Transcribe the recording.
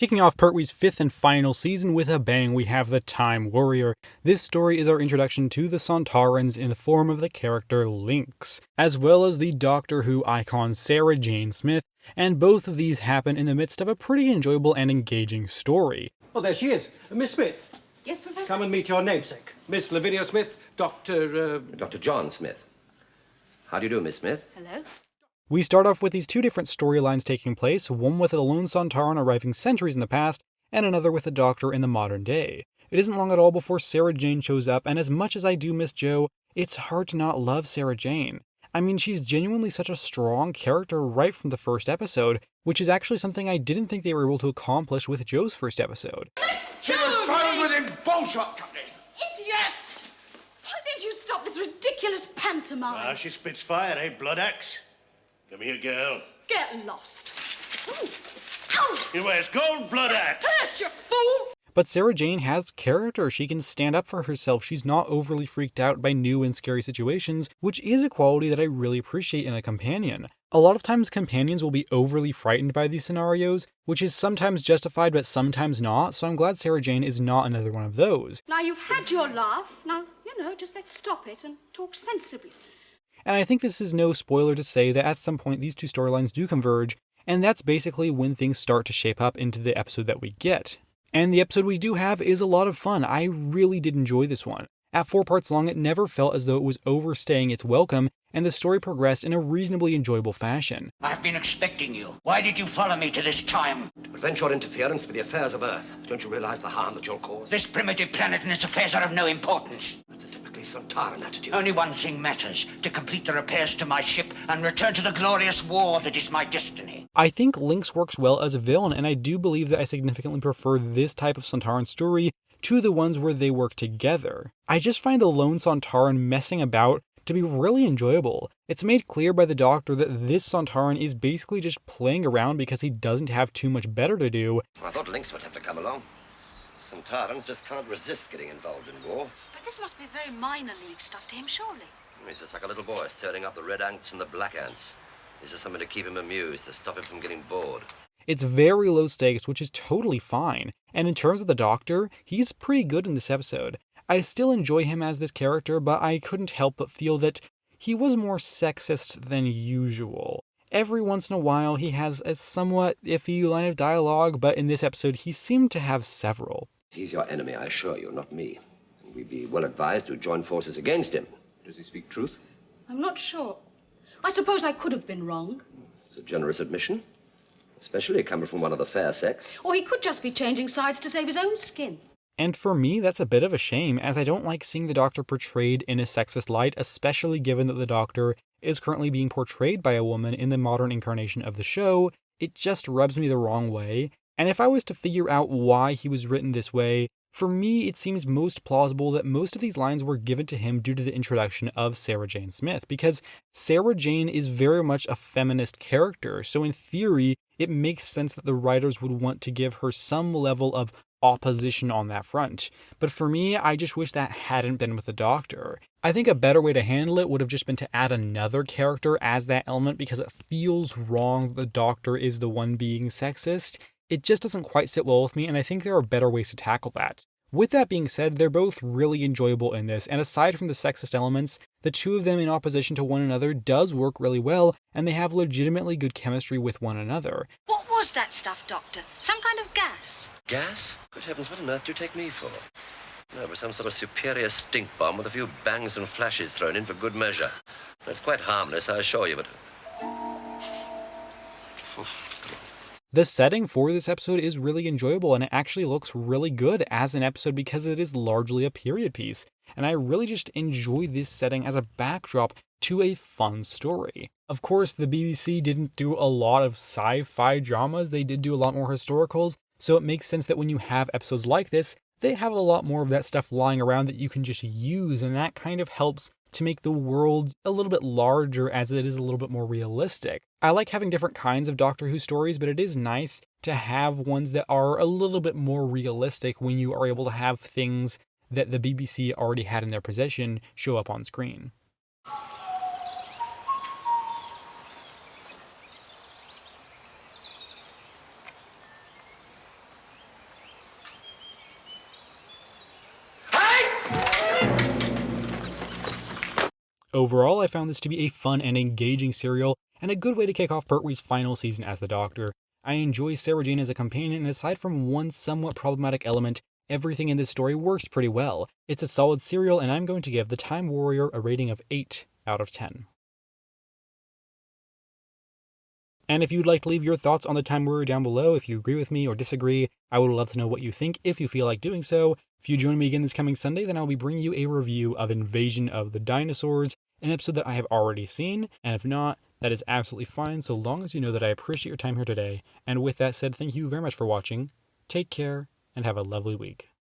Kicking off Pertwee's fifth and final season with a bang, we have the Time Warrior. This story is our introduction to the Sontarans in the form of the character Lynx, as well as the Doctor Who icon Sarah Jane Smith, and both of these happen in the midst of a pretty enjoyable and engaging story. Oh, there she is. Miss Smith. Yes, Professor? Come and meet your namesake. Miss Lavinia Smith, Dr. John Smith. How do you do, Miss Smith? Hello? We start off with these two different storylines taking place, one with a lone Sontaran arriving centuries in the past, and another with the Doctor in the modern day. It isn't long at all before Sarah Jane shows up, and as much as I do miss Jo, it's hard to not love Sarah Jane. I mean, she's genuinely such a strong character right from the first episode, which is actually something I didn't think they were able to accomplish with Jo's first episode. She was found within bowshot, Captain. Idiots! Why didn't you stop this ridiculous pantomime? Ah, she spits fire, eh, blood axe? Come here, girl. Get lost. Ooh. Ow! He wears gold blood axe. Hurt, you fool! But Sarah Jane has character. She can stand up for herself. She's not overly freaked out by new and scary situations, which is a quality that I really appreciate in a companion. A lot of times companions will be overly frightened by these scenarios, which is sometimes justified but sometimes not, so I'm glad Sarah Jane is not another one of those. Now you've had your laugh. Now, just let's stop it and talk sensibly. And I think this is no spoiler to say that at some point these two storylines do converge, and that's basically when things start to shape up into the episode that we get. And the episode we do have is a lot of fun. I really did enjoy this one. At 4 parts long, it never felt as though it was overstaying its welcome, and the story progressed in a reasonably enjoyable fashion. I've been expecting you. Why did you follow me to this time? To prevent your interference with the affairs of Earth. Don't you realize the harm that you'll cause? This primitive planet and its affairs are of no importance. That's a typically Sontaran attitude. Only one thing matters, to complete the repairs to my ship and return to the glorious war that is my destiny. I think Lynx works well as a villain, and I do believe that I significantly prefer this type of Sontaran story to the ones where they work together. I just find the lone Sontaran messing about to be really enjoyable. It's made clear by the Doctor that this Sontaran is basically just playing around because he doesn't have too much better to do. I thought Lynx would have to come along. Sontarans just can't resist getting involved in war. But this must be very minor league stuff to him, surely. He's just like a little boy stirring up the red ants and the black ants. It's just something to keep him amused, to stop him from getting bored. It's very low stakes, which is totally fine. And in terms of the Doctor, he's pretty good in this episode. I still enjoy him as this character, but I couldn't help but feel that he was more sexist than usual. Every once in a while, he has a somewhat iffy line of dialogue, but in this episode, he seemed to have several. He's your enemy, I assure you, not me. We'd be well advised to join forces against him. Does he speak truth? I'm not sure. I suppose I could have been wrong. It's a generous admission, especially coming from one of the fair sex. Or he could just be changing sides to save his own skin. And for me, that's a bit of a shame, as I don't like seeing the Doctor portrayed in a sexist light, especially given that the Doctor is currently being portrayed by a woman in the modern incarnation of the show. It just rubs me the wrong way. And if I was to figure out why he was written this way, for me, it seems most plausible that most of these lines were given to him due to the introduction of Sarah Jane Smith, because Sarah Jane is very much a feminist character, so in theory, it makes sense that the writers would want to give her some level of opposition on that front. But for me, I just wish that hadn't been with the Doctor. I think a better way to handle it would have just been to add another character as that element, because it feels wrong that the Doctor is the one being sexist. It just doesn't quite sit well with me, and I think there are better ways to tackle that. With that being said, they're both really enjoyable in this, and aside from the sexist elements, the two of them in opposition to one another does work really well, and they have legitimately good chemistry with one another. What was that stuff, Doctor? Some kind of gas? Gas? Good heavens, what on earth do you take me for? No, it was some sort of superior stink bomb with a few bangs and flashes thrown in for good measure. It's quite harmless, I assure you, but... The setting for this episode is really enjoyable, and it actually looks really good as an episode because it is largely a period piece, and I really just enjoy this setting as a backdrop to a fun story. Of course, the BBC didn't do a lot of sci-fi dramas, they did do a lot more historicals, so it makes sense that when you have episodes like this, they have a lot more of that stuff lying around that you can just use, and that kind of helps to make the world a little bit larger as it is a little bit more realistic. I like having different kinds of Doctor Who stories, but it is nice to have ones that are a little bit more realistic when you are able to have things that the BBC already had in their possession show up on screen. Overall, I found this to be a fun and engaging serial, and a good way to kick off Pertwee's final season as the Doctor. I enjoy Sarah Jane as a companion, and aside from one somewhat problematic element, everything in this story works pretty well. It's a solid serial, and I'm going to give The Time Warrior a rating of 8 out of 10. And if you'd like to leave your thoughts on The Time Warrior down below, if you agree with me or disagree, I would love to know what you think if you feel like doing so. If you join me again this coming Sunday, then I'll be bringing you a review of Invasion of the Dinosaurs, an episode that I have already seen, and if not, that is absolutely fine so long as you know that I appreciate your time here today. And with that said, thank you very much for watching, take care, and have a lovely week.